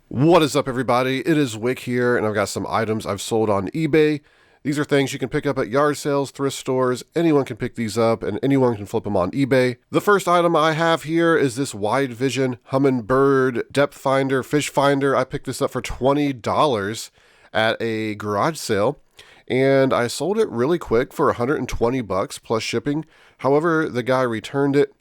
What is up, everybody? It is Wick here, and I've got some items I've sold on eBay. These are things you can pick up at yard sales, thrift stores. Anyone can pick these up, and anyone can flip them on eBay. The first item I have here is this wide vision hummingbird depth finder, fish finder. I picked this up for $20 at a garage sale, and I sold it really quick for 120 bucks plus shipping. However, the guy returned it.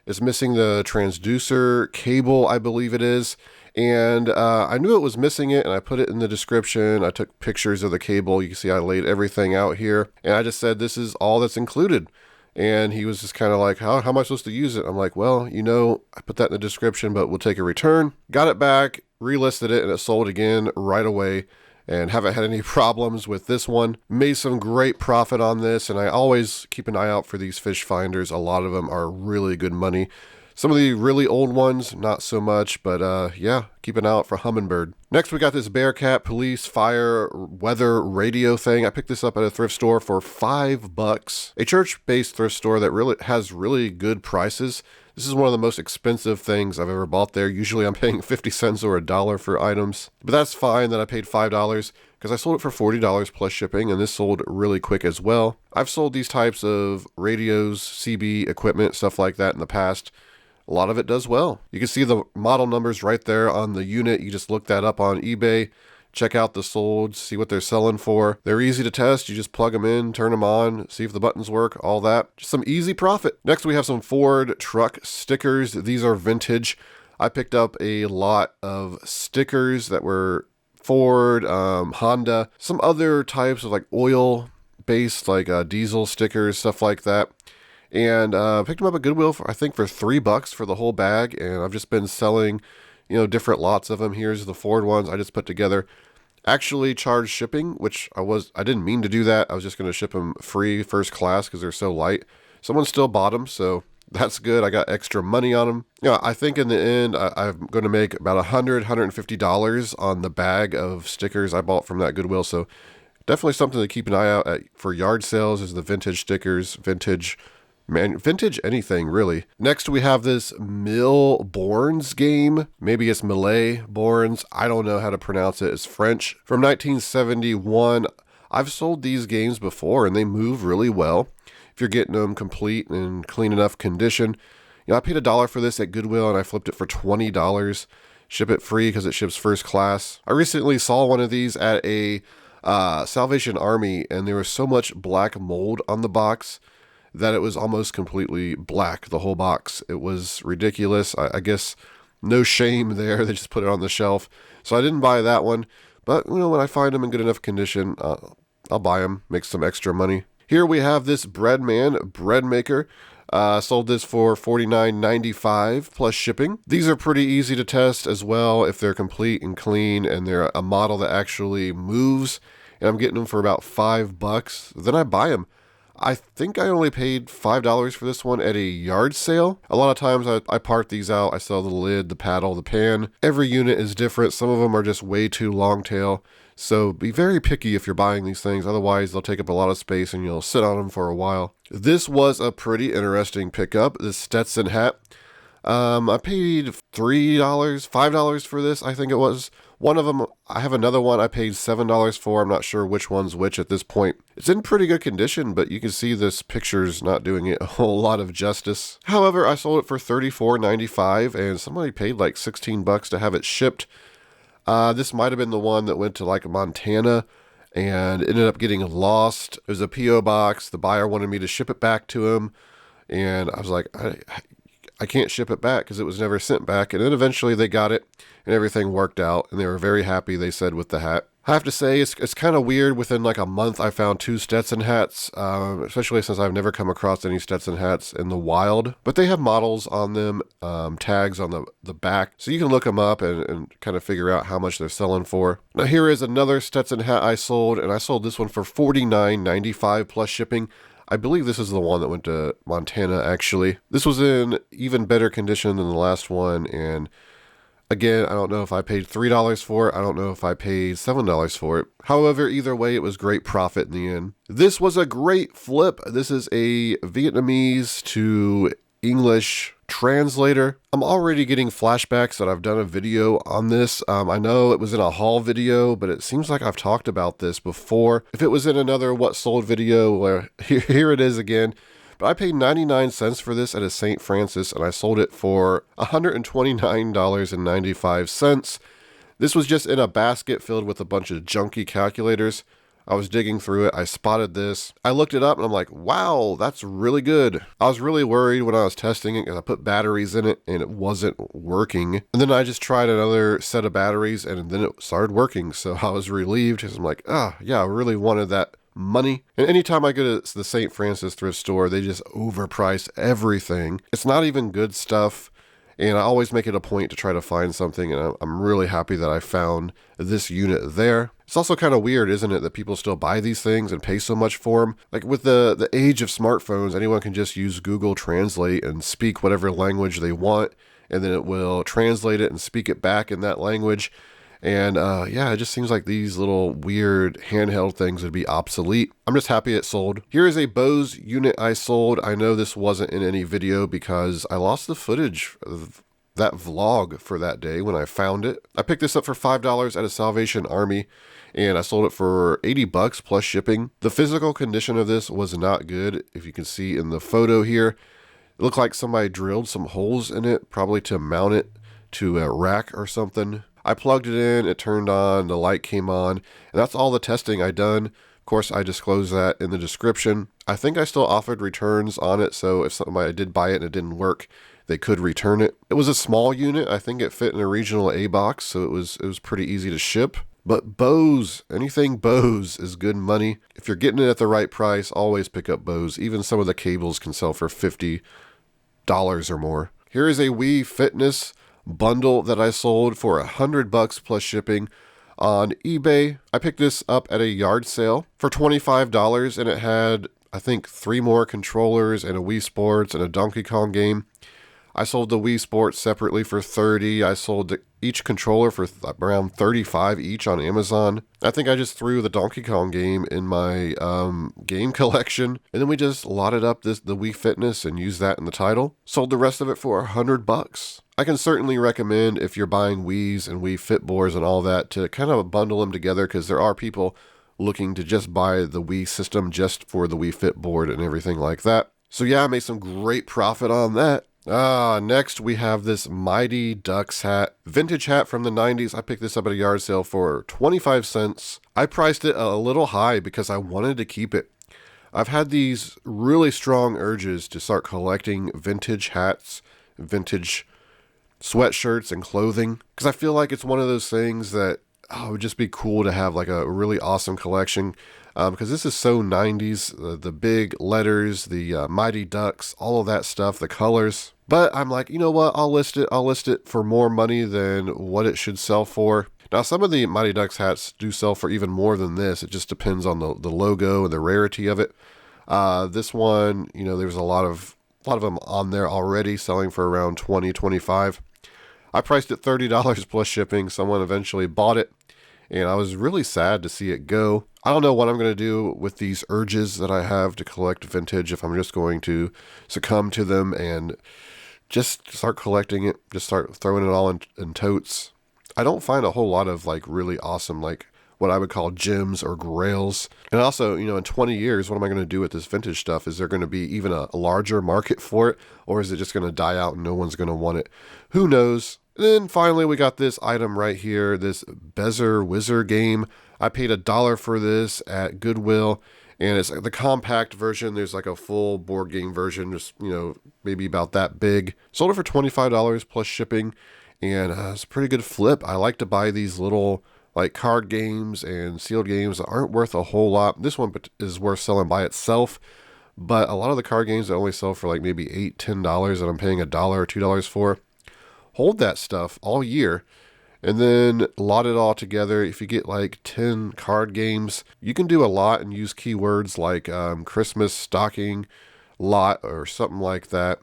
It's missing the transducer cable, I believe it is. And I knew it was missing it, and I put it in the description. I took pictures of the cable. You can see I laid everything out here, and I just said this is all that's included. And he was just kind of like, how am I supposed to use it? I'm like, well, I put that in the description, but we'll take a return. Got it back, relisted it, and it sold again right away, and haven't had any problems with this one. Made some great profit on this, and I always keep an eye out for these fish finders. A lot of them are really good money. Some of the really old ones, not so much, but yeah, keep an eye out for hummingbird. Next, we got this Bearcat police fire weather radio thing. I picked this up at a thrift store for $5. A church-based thrift store that really has really good prices. This is one of the most expensive things I've ever bought there. Usually I'm paying 50 cents or $1 for items, but that's fine that I paid $5 because I sold it for $40 plus shipping, and this sold really quick as well. I've sold these types of radios, CB equipment, stuff like that in the past. A lot of it does well. You can see the model numbers right there on the unit. You just look that up on eBay, check out the solds, see what they're selling for. They're easy to test. You just plug them in, turn them on, see if the buttons work, all that. Just some easy profit. Next, we have some Ford truck stickers. These are vintage. I picked up a lot of stickers that were Ford, Honda, some other types of like oil-based like diesel stickers, stuff like that. And picked them up at Goodwill for, I think, for $3 for the whole bag. And I've just been selling, different lots of them. Here's the Ford ones I just put together. Actually charged shipping, which I didn't mean to do that. I was just going to ship them free first class because they're so light. Someone still bought them, so that's good. I got extra money on them. I think in the end, I'm going to make about $150 on the bag of stickers I bought from that Goodwill. So definitely something to keep an eye out at for yard sales is the vintage stickers, vintage anything really. Next, we have this Millboards game. Maybe it's Millboards. I don't know how to pronounce it. It's French. From 1971. I've sold these games before, and they move really well if you're getting them complete and clean enough condition. I paid $1 for this at Goodwill, and I flipped it for $20. Ship it free because it ships first class. I recently saw one of these at a Salvation Army, and there was so much black mold on the box that it was almost completely black, the whole box. It was ridiculous. I guess no shame there. They just put it on the shelf. So I didn't buy that one. But, when I find them in good enough condition, I'll buy them, make some extra money. Here we have this Breadman bread maker. Sold this for $49.95 plus shipping. These are pretty easy to test as well if they're complete and clean and they're a model that actually moves. And I'm getting them for about $5. Then I buy them. I think I only paid $5 for this one at a yard sale. A lot of times I part these out. I sell the lid, the paddle, the pan. Every unit is different. Some of them are just way too long tail. So be very picky if you're buying these things. Otherwise, they'll take up a lot of space and you'll sit on them for a while. This was a pretty interesting pickup, this Stetson hat. I paid $3, $5 for this, I think it was. One of them, I have another one I paid $7 for. I'm not sure which one's which at this point. It's in pretty good condition, but you can see this picture's not doing it a whole lot of justice. However, I sold it for $34.95, and somebody paid like $16 to have it shipped. This might have been the one that went to like Montana and ended up getting lost. It was a P.O. box. The buyer wanted me to ship it back to him, and I was like, I can't ship it back because it was never sent back. And then eventually they got it and everything worked out, and they were very happy, they said, with the hat. I have to say, it's kind of weird. Within like a month, I found 2 Stetson hats, especially since I've never come across any Stetson hats in the wild. But they have models on them, tags on the back, so you can look them up and kind of figure out how much they're selling for. Now here is another Stetson hat I sold, and I sold this one for $49.95 plus shipping. I believe this is the one that went to Montana, actually. This was in even better condition than the last one, and again, I don't know if I paid $3 for it. I don't know if I paid $7 for it. However, either way, it was great profit in the end. This was a great flip. This is a Vietnamese to English Translator. I'm already getting flashbacks that I've done a video on this. I know it was in a haul video, but it seems like I've talked about this before. If it was in another What Sold video, where here it is again. But I paid 99 cents for this at a St. Francis, and I sold it for $129.95. This was just in a basket filled with a bunch of junky calculators. I was digging through it. I spotted this. I looked it up and I'm like, wow, that's really good. I was really worried when I was testing it because I put batteries in it and it wasn't working. And then I just tried another set of batteries and then it started working. So I was relieved because I'm like, yeah, I really wanted that money. And anytime I go to the St. Francis thrift store, they just overprice everything. It's not even good stuff. And I always make it a point to try to find something, and I'm really happy that I found this unit there. It's also kind of weird, isn't it, that people still buy these things and pay so much for them? Like with the age of smartphones, anyone can just use Google Translate and speak whatever language they want, and then it will translate it and speak it back in that language. And yeah, it just seems like these little weird handheld things would be obsolete. I'm just happy it sold. Here is a Bose unit I sold. I know this wasn't in any video because I lost the footage of that vlog for that day when I found it. I picked this up for $5 at a Salvation Army and I sold it for 80 bucks plus shipping. The physical condition of this was not good. If you can see in the photo here, it looked like somebody drilled some holes in it, probably to mount it to a rack or something. I plugged it in, it turned on, the light came on, and that's all the testing I done. Of course, I disclose that in the description. I think I still offered returns on it, so if somebody did buy it and it didn't work, they could return it. It was a small unit. I think it fit in a regional A box, so it was pretty easy to ship. But Bose, anything Bose is good money. If you're getting it at the right price, always pick up Bose. Even some of the cables can sell for $50 or more. Here is a Wii Fitness Bundle that I sold for $100 plus shipping on eBay. I picked this up at a yard sale for $25 and it had, I think, 3 more controllers and a Wii Sports and a Donkey Kong game. I sold the Wii Sports separately for $30. I sold each controller for around $35 each on Amazon. I think I just threw the Donkey Kong game in my game collection, and then we just lotted up the Wii Fitness and used that in the title. Sold the rest of it for $100. I can certainly recommend, if you're buying Wiis and Wii Fit boards and all that, to kind of bundle them together, because there are people looking to just buy the Wii system just for the Wii Fit board and everything like that. So yeah, I made some great profit on that. Next we have this Mighty Ducks hat, vintage hat from the 90s. I picked this up at a yard sale for 25 cents. I priced it a little high because I wanted to keep it. I've had these really strong urges to start collecting vintage hats, vintage sweatshirts and clothing, because I feel like it's one of those things that it would just be cool to have like a really awesome collection. Because this is so 90s, the big letters, the Mighty Ducks, all of that stuff, the colors. But I'm like, you know what, I'll list it for more money than what it should sell for. Now, some of the Mighty Ducks hats do sell for even more than this. It just depends on the logo and the rarity of it. This one, you know, there's a lot of them on there already, selling for around $20, $25. I priced it $30 plus shipping. Someone eventually bought it, and I was really sad to see it go. I don't know what I'm going to do with these urges that I have to collect vintage, if I'm just going to succumb to them and just start collecting it, just start throwing it all in totes. I don't find a whole lot of like really awesome, like what I would call gems or grails. And also, you know, in 20 years, what am I going to do with this vintage stuff? Is there going to be even a larger market for it, or is it just going to die out and no one's going to want it? Who knows? And then finally, we got this item right here, this Bezer Wizard game. I paid $1 for this at Goodwill, and it's the compact version. There's like a full board game version, just, you know, maybe about that big. Sold it for $25 plus shipping, and it's a pretty good flip. I like to buy these little like card games and sealed games that aren't worth a whole lot. This one is worth selling by itself, but a lot of the card games that only sell for like maybe $8, $10 that I'm paying $1 or $2 for, hold that stuff all year and then lot it all together. If you get like 10 card games, you can do a lot and use keywords like Christmas stocking lot or something like that,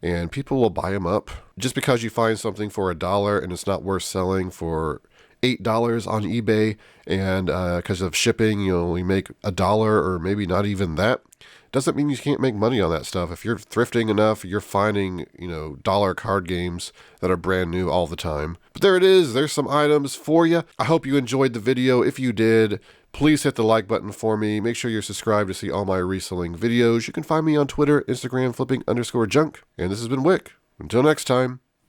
and people will buy them up. Just because you find something for $1 and it's not worth selling for $8 on eBay, and because of shipping you only make $1 or maybe not even that, doesn't mean you can't make money on that stuff. If you're thrifting enough, you're finding, dollar card games that are brand new all the time. But there it is. There's some items for you. I hope you enjoyed the video. If you did, please hit the like button for me. Make sure you're subscribed to see all my reselling videos. You can find me on Twitter, Instagram, flipping_junk. And this has been Wick. Until next time.